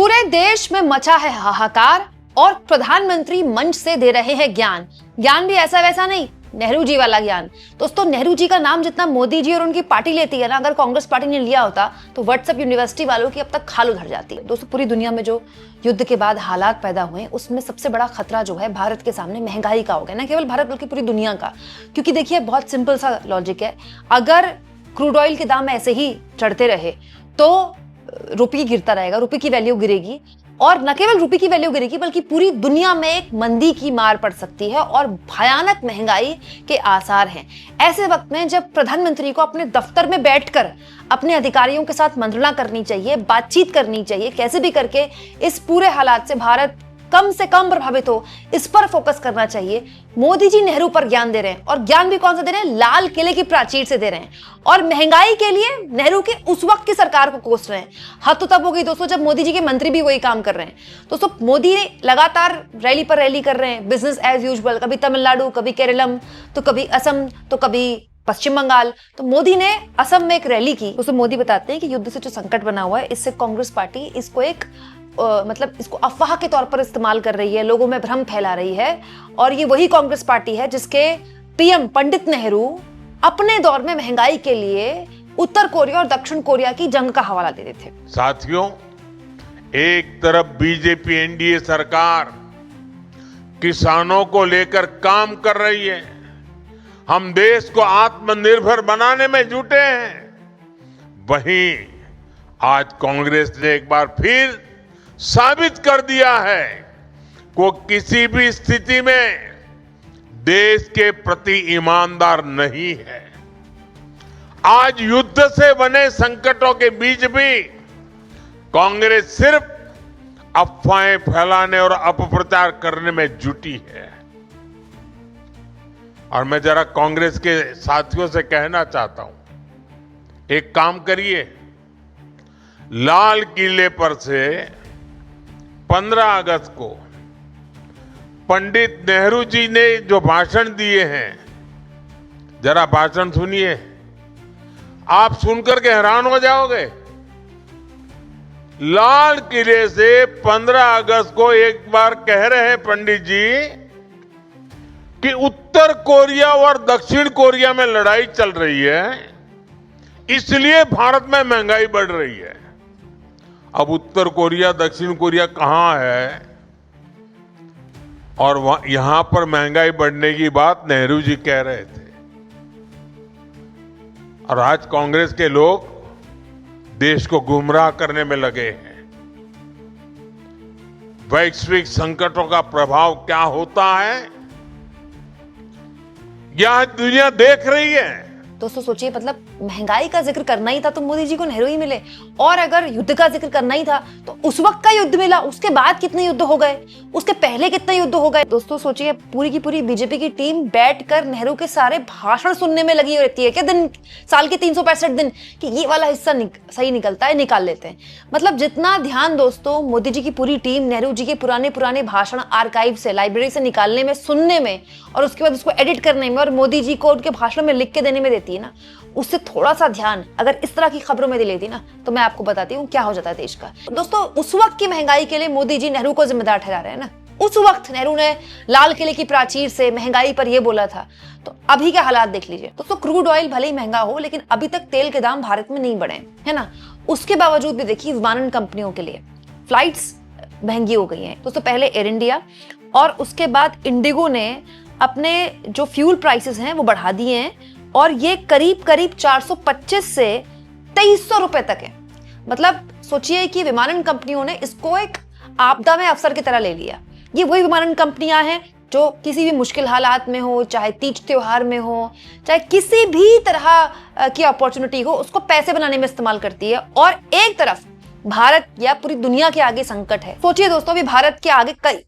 पूरे देश में मचा है हाहाकार और प्रधानमंत्री मंच से दे रहे हैं ज्ञान। ज्ञान भी ऐसा वैसा नहीं, नेहरू जी वाला ज्ञान। दोस्तों, नेहरू जी का नाम जितना मोदी जी और उनकी पार्टी लेती है ना, अगर कांग्रेस पार्टी ने लिया होता तो व्हाट्सएप यूनिवर्सिटी वालों की अब तक खाल उधर जाती है। दोस्तों, पूरी दुनिया में जो युद्ध के बाद हालात पैदा हुए उसमें सबसे बड़ा खतरा जो है भारत के सामने महंगाई का हो गया। ना केवल भारत बल्कि पूरी दुनिया का। क्योंकि देखिए, बहुत सिंपल सा लॉजिक है, अगर क्रूड ऑयल के दाम ऐसे ही चढ़ते रहे तो रुपये गिरता रहेगा, रुपये की वैल्यू गिरेगी, और न केवल रुपये की वैल्यू गिरेगी बल्कि पूरी दुनिया में एक मंदी की मार पड़ सकती है और भयानक महंगाई के आसार हैं। ऐसे वक्त में जब प्रधानमंत्री को अपने दफ्तर में बैठकर अपने अधिकारियों के साथ मंत्रणा करनी चाहिए, बातचीत करनी चाहिए, कैसे भी करके इस पूरे हालात से भारत कम से कम प्रभावित हो, इस पर फोकस करना चाहिए। मोदी जी नेहरू पर ज्ञान दे रहे हैं, और ज्ञान भी कौन सा दे रहे हैं? लाल किले की प्राचीर से दे रहे हैं, और महंगाई के लिए नेहरू के उस वक्त की सरकार को कोस रहे हैं। हद तो तब हो गई दोस्तों जब मोदी जी के मंत्री भी वही काम कर रहे हैं। दोस्तों, मोदी लगातार रैली पर रैली कर रहे हैं, बिजनेस एज यूजुअल, कभी तमिलनाडु, कभी केरलम, तो कभी असम, तो कभी पश्चिम बंगाल। तो मोदी ने असम में एक रैली की। दोस्तों, मोदी बताते हैं कि युद्ध से जो संकट बना हुआ है, इससे कांग्रेस पार्टी इसको एक इसको अफवाह के तौर पर इस्तेमाल कर रही है, लोगों में भ्रम फैला रही है। और ये वही कांग्रेस पार्टी है जिसके पीएम पंडित नेहरू अपने दौर में महंगाई के लिए उत्तर कोरिया और दक्षिण कोरिया की जंग का हवाला देते थे। साथियों, एक तरफ बीजेपी एनडीए सरकार किसानों को लेकर काम कर रही है, हम देश को आत्मनिर्भर बनाने में जुटे हैं। वहीं आज कांग्रेस ने एक बार फिर साबित कर दिया है वो किसी भी स्थिति में देश के प्रति ईमानदार नहीं है। आज युद्ध से बने संकटों के बीच भी कांग्रेस सिर्फ अफवाहें फैलाने और अपप्रचार करने में जुटी है। और मैं जरा कांग्रेस के साथियों से कहना चाहता हूं, एक काम करिए, लाल किले पर से 15 अगस्त को पंडित नेहरू जी ने जो भाषण दिए हैं, जरा भाषण सुनिए, आप सुनकर के हैरान हो जाओगे। लाल किले से 15 अगस्त को एक बार कह रहे हैं पंडित जी कि उत्तर कोरिया और दक्षिण कोरिया में लड़ाई चल रही है, इसलिए भारत में महंगाई बढ़ रही है। अब उत्तर कोरिया दक्षिण कोरिया कहां है, और यहां पर महंगाई बढ़ने की बात नेहरू जी कह रहे थे। और आज कांग्रेस के लोग देश को गुमराह करने में लगे हैं। वैश्विक संकटों का प्रभाव क्या होता है, यह दुनिया देख रही है। दोस्तों, सोचिए, मतलब महंगाई का जिक्र करना ही था तो मोदी जी को नेहरू ही मिले, और अगर युद्ध का जिक्र करना ही था तो उस वक्त का युद्ध मिला, उसके बाद कितने युद्ध हो गए, उसके पहले कितने युद्ध हो गए। दोस्तों, सोचिए, पूरी की पूरी बीजेपी की टीम बैठकर नेहरू के सारे भाषण सुनने में लगी रहती है। क्या दिन, साल के 365 दिन कि ये वाला हिस्सा सही निकलता है, निकाल लेते हैं। मतलब जितना ध्यान दोस्तों मोदी जी की पूरी टीम नेहरू जी के पुराने पुराने भाषण आर्काइव से, लाइब्रेरी से निकालने में, सुनने में, और उसके बाद उसको एडिट करने में और मोदी जी को उनके भाषण में लिख के देने में देती है ना, उससे थोड़ा सा ध्यान अगर इस तरह की खबरों में दे लेती ना, तो मैं आपको बताती हूँ क्या हो जाता है देश का। दोस्तों, उस वक्त की महंगाई के लिए मोदी जी नेहरू को जिम्मेदार ठहरा रहे हैं ना। उस वक्त नेहरू ने लाल किले की प्राचीर से महंगाई पर यह बोला था, तो अभी के हालात देख लीजिए। दोस्तों, क्रूड ऑयल भले ही महंगा हो, लेकिन अभी तक तेल के दाम भारत में नहीं बढ़े, है ना। उसके बावजूद भी देखिए, विमानन कंपनियों के लिए फ्लाइट्स महंगी हो गई हैं। दोस्तों, पहले एयर इंडिया और उसके बाद इंडिगो ने अपने जो फ्यूल प्राइसेस हैं वो बढ़ा दिए हैं, और ये करीब करीब 425 से 2300 रुपए तक है। मतलब सोचिए कि विमानन कंपनियों ने इसको एक आपदा में अवसर की तरह ले लिया। ये वही विमानन कंपनियां हैं जो किसी भी मुश्किल हालात में हो, चाहे तीज त्योहार में हो, चाहे किसी भी तरह की अपॉर्चुनिटी हो, उसको पैसे बनाने में इस्तेमाल करती है। और एक तरफ भारत या पूरी दुनिया के आगे संकट है। सोचिए दोस्तों, भी भारत के आगे कई,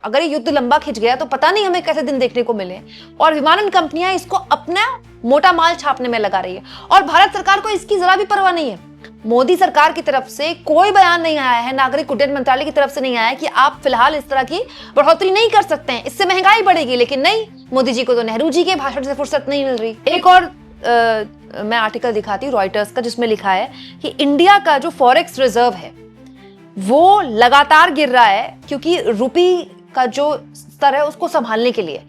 अगर ये युद्ध लंबा खिंच गया तो पता नहीं हमें कैसे दिन देखने को मिले, और विमानन कंपनियां इसको अपना मोटा माल छापने में लगा रही है, और भारत सरकार को इसकी जरा भी परवाह नहीं है। मोदी सरकार की तरफ से कोई बयान नहीं आया है, नागरिक उड्डयन मंत्रालय की तरफ से नहीं आया है कि आप फिलहाल इस तरह की बढ़ोतरी नहीं कर सकते हैं, इससे महंगाई बढ़ेगी। लेकिन नहीं, मोदी जी को तो नेहरू जी के भाषण से फुर्सत नहीं मिल रही। एक और मैं आर्टिकल दिखाती हूँ रॉयटर्स का, जिसमें लिखा है कि इंडिया का जो फॉरेक्स रिजर्व है वो लगातार गिर रहा है क्योंकि रुपी का जो स्तर है उसको संभालने के लिए,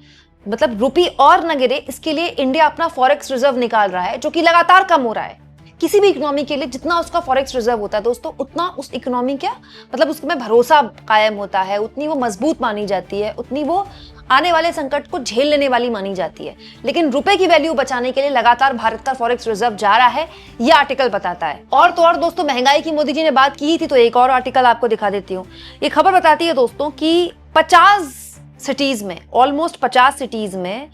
मतलब रुपी और न गिरे इसके लिए इंडिया अपना फॉरेक्स रिजर्व निकाल रहा है, जो कि लगातार कम हो रहा है। किसी भी इकोनॉमी के लिए जितना उसका फॉरेक्स रिजर्व होता है दोस्तों, उतना उस इकोनॉमी का मतलब उसमें भरोसा कायम होता है, उतनी वो मजबूत मानी जाती है, उतनी वो आने वाले संकट को झेल लेने वाली मानी जाती है। लेकिन रुपए की वैल्यू बचाने के लिए लगातार भारत का फॉरेक्स रिजर्व जा रहा है, यह आर्टिकल बताता है। और तो और दोस्तों, महंगाई की मोदी जी ने बात की थी, तो एक और आर्टिकल आपको दिखा देती हूँ। ये खबर बताती है दोस्तों कि 50 सिटीज में, ऑलमोस्ट 50 सिटीज में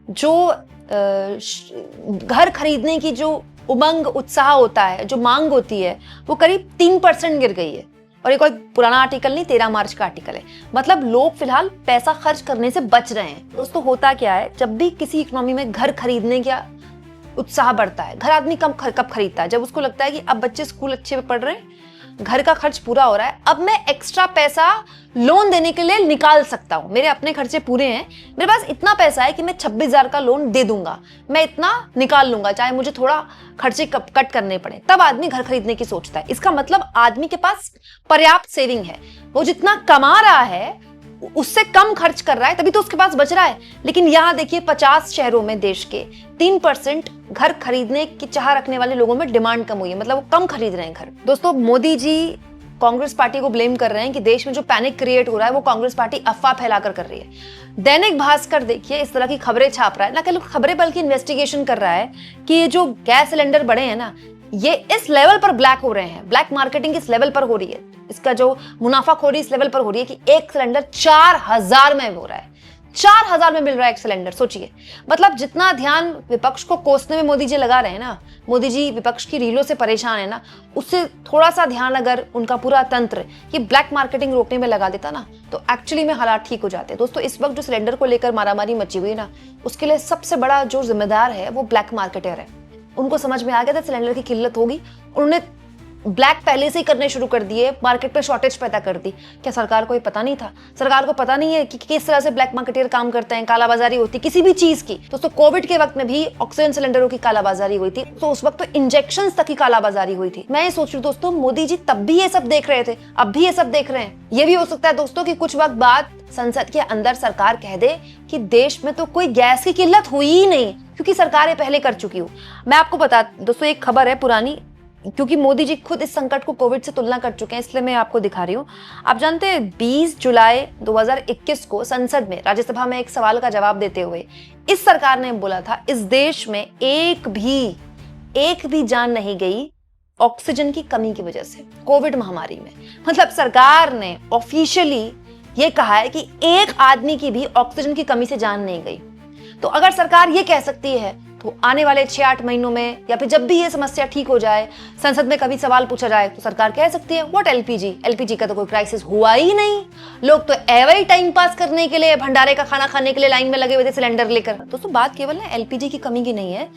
जो घर खरीदने की जो उमंग उत्साह होता है, जो मांग होती है, वो करीब 3% गिर गई है। और ये कोई पुराना आर्टिकल नहीं, 13 मार्च का आर्टिकल है। मतलब लोग फिलहाल पैसा खर्च करने से बच रहे हैं। दोस्तों होता क्या है, जब भी किसी इकोनॉमी में घर खरीदने का उत्साह बढ़ता है, घर आदमी कब खरीदता है? जब उसको लगता है कि अब बच्चे स्कूल अच्छे में पढ़ रहे हैं, घर का खर्च पूरा हो रहा है, अब मैं एक्स्ट्रा पैसा लोन देने के लिए निकाल सकता हूं, मेरे अपने खर्चे पूरे हैं, मेरे पास इतना पैसा है कि मैं 26,000 का लोन दे दूंगा, मैं इतना निकाल लूंगा, चाहे मुझे थोड़ा खर्चे कट करने पड़े। तब आदमी घर खरीदने की सोचता है। इसका मतलब आदमी के पास पर्याप्त सेविंग है, वो जितना कमा रहा है उससे कम खर्च कर रहा है, तभी तो उसके पास बच रहा है। लेकिन यहां देखिए 50 शहरों में देश के 3% घर खरीदने की चाह रखने वाले लोगों में डिमांड कम हुई है, मतलब वो कम खरीद रहे हैं घर। दोस्तों मोदी जी कांग्रेस पार्टी को ब्लेम कर रहे हैं कि देश में जो पैनिक क्रिएट हो रहा है वो कांग्रेस पार्टी अफवाह फैलाकर कर रही है। दैनिक भास्कर देखिए इस तरह की खबरें छाप रहा है, ना केवल खबरें बल्कि इन्वेस्टिगेशन कर रहा है कि ये जो गैस सिलेंडर बढ़े हैं ना, ये इस लेवल पर ब्लैक हो रहे हैं, ब्लैक मार्केटिंग इस लेवल पर हो रही है, इसका जो मुनाफाखोरी इस लेवल पर हो रही है कि एक सिलेंडर 4,000 में हो रहा है, 4,000 में मिल रहा है एक सिलेंडर। सोचिए, मतलब जितना ध्यान विपक्ष को कोसने में मोदी जी लगा रहे हैं ना, मोदी जी विपक्ष की रीलों से परेशान है ना, उससे थोड़ा सा ध्यान अगर उनका पूरा तंत्र ये ब्लैक मार्केटिंग रोकने में लगा देता ना, तो एक्चुअली में हालात ठीक हो जाते हैं। दोस्तों इस वक्त जो सिलेंडर को लेकर मारामारी मची हुई ना, उसके लिए सबसे बड़ा जो जिम्मेदार है वो ब्लैक मार्केटर है। उनको समझ में आ गया था सिलेंडर की किल्लत होगी, उन्होंने ब्लैक पहले से ही करने शुरू कर दिए, मार्केट पे शॉर्टेज पैदा कर दी। क्या सरकार को ये पता नहीं था? सरकार को पता नहीं है कि किस तरह से ब्लैक मार्केटर काम करते हैं, कालाबाजारी होती है किसी भी चीज की। दोस्तों कोविड के वक्त में भी ऑक्सीजन सिलेंडरों की कालाबाजारी हुई थी, तो उस वक्त तो इंजेक्शन तक की कालाबाजारी हुई थी। मैं ये सोच रही हूँ दोस्तों, मोदी जी तब भी ये सब देख रहे थे, अब भी ये सब देख रहे हैं। ये भी हो सकता है दोस्तों कि कुछ वक्त बाद संसद के अंदर सरकार कह दे कि देश में तो कोई गैस की किल्लत हुई ही नहीं, क्योंकि सरकारें पहले कर चुकी हूँ। मैं आपको बता दोस्तों, एक खबर है पुरानी, क्योंकि मोदी जी खुद इस संकट को कोविड से तुलना कर चुके हैं, इसलिए मैं आपको दिखा रही हूँ। आप जानते हैं 20 जुलाई 2021 को संसद में, राज्यसभा में एक सवाल का जवाब देते हुए इस सरकार ने बोला था, इस देश में एक भी जान नहीं गई ऑक्सीजन की कमी की वजह से कोविड महामारी में। मतलब सरकार ने ऑफिशियली ये कहा है कि एक आदमी की भी ऑक्सीजन की कमी से जान नहीं गई। तो अगर सरकार ये कह सकती है, तो आने वाले 6-8 महीनों में या फिर जब भी ये समस्या ठीक हो जाए, संसद में कभी सवाल पूछा जाए, तो सरकार कह सकती है व्हाट एलपीजी का तो कोई क्राइसिस हुआ ही नहीं, लोग तो एवं ही टाइम पास करने के लिए, भंडारे का खाना खाने के लिए लाइन में लगे हुए थे सिलेंडर लेकर। दोस्तों बात केवल ना एलपीजी की कमी की नहीं है,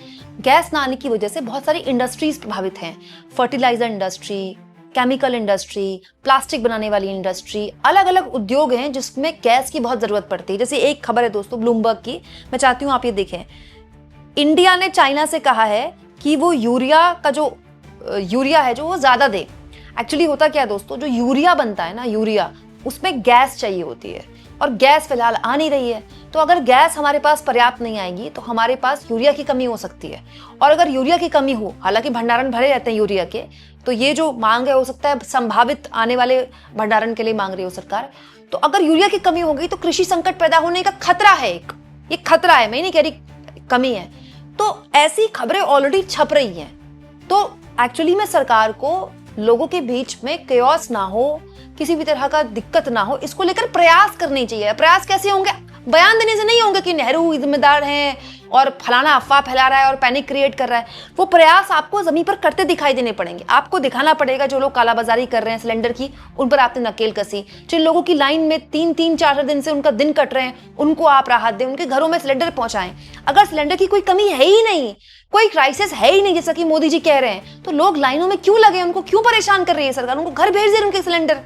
गैस ना आने की वजह से बहुत सारी इंडस्ट्रीज प्रभावित हैं। Fertiliser industry, chemical industry, plastic बनाने वाली इंडस्ट्री, अलग अलग उद्योग हैं जिसमें गैस की बहुत जरूरत पड़ती है। जैसे एक खबर है दोस्तों ब्लूमबर्ग की, मैं चाहती हूँ आप ये देखें। इंडिया ने चाइना से कहा है कि वो यूरिया है जो वो ज्यादा दे। एक्चुअली होता क्या है दोस्तों, जो यूरिया बनता है ना, यूरिया उसमें गैस चाहिए होती है, और गैस फिलहाल आ नहीं रही है। तो अगर गैस हमारे पास पर्याप्त नहीं आएगी तो हमारे पास यूरिया की कमी हो सकती है। और अगर यूरिया की कमी हो, हालांकि भंडारण भरे रहते हैं यूरिया के, तो ये जो मांग है हो सकता है संभावित आने वाले भंडारण के लिए मांग रही हो सरकार। तो अगर यूरिया की कमी हो गई तो कृषि संकट पैदा होने का खतरा है, ये खतरा है, मैं नहीं कह रही कमी है। तो ऐसी खबरें ऑलरेडी छप रही हैं। तो एक्चुअली में सरकार को लोगों के बीच में केओस ना हो, किसी भी तरह का दिक्कत ना हो, इसको लेकर प्रयास करने चाहिए। प्रयास कैसे होंगे? बयान देने से नहीं होंगे कि नेहरू जिम्मेदार हैं और फलाना अफवाह फैला रहा है और पैनिक क्रिएट कर रहा है। वो प्रयास आपको जमीन पर करते दिखाई देने पड़ेंगे। आपको दिखाना पड़ेगा जो लोग कालाबाजारी कर रहे हैं सिलेंडर की, उन पर आपने नकेल कसी। जिन लोगों की लाइन में 3-4 दिन से उनका दिन कट रहे हैं, उनको आप राहत दें, उनके घरों में सिलेंडर पहुंचाएं। अगर सिलेंडर की कोई कमी है ही नहीं, कोई क्राइसिस है ही नहीं जैसा कि मोदी जी कह रहे हैं, तो लोग लाइनों में क्यों लगे? उनको क्यों परेशान कर रही है सरकार? उनको घर भेज दे उनके सिलेंडर।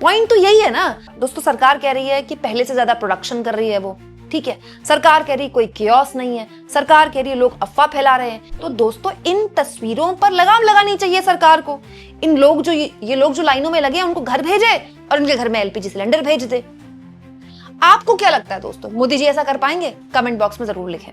पॉइंट तो यही है ना दोस्तों। सरकार कह रही है कि पहले से ज्यादा प्रोडक्शन कर रही है वो, ठीक है, सरकार कह रही कोई कियोस नहीं है, सरकार कह रही है लोग अफवाह फैला रहे हैं। तो दोस्तों इन तस्वीरों पर लगाम लगानी चाहिए सरकार को। इन लोग जो ये लोग जो लाइनों में लगे हैं उनको घर भेजे और उनके घर में एलपीजी सिलेंडर भेज दे। आपको क्या लगता है दोस्तों, मोदी जी ऐसा कर पाएंगे? कमेंट बॉक्स में जरूर लिखें।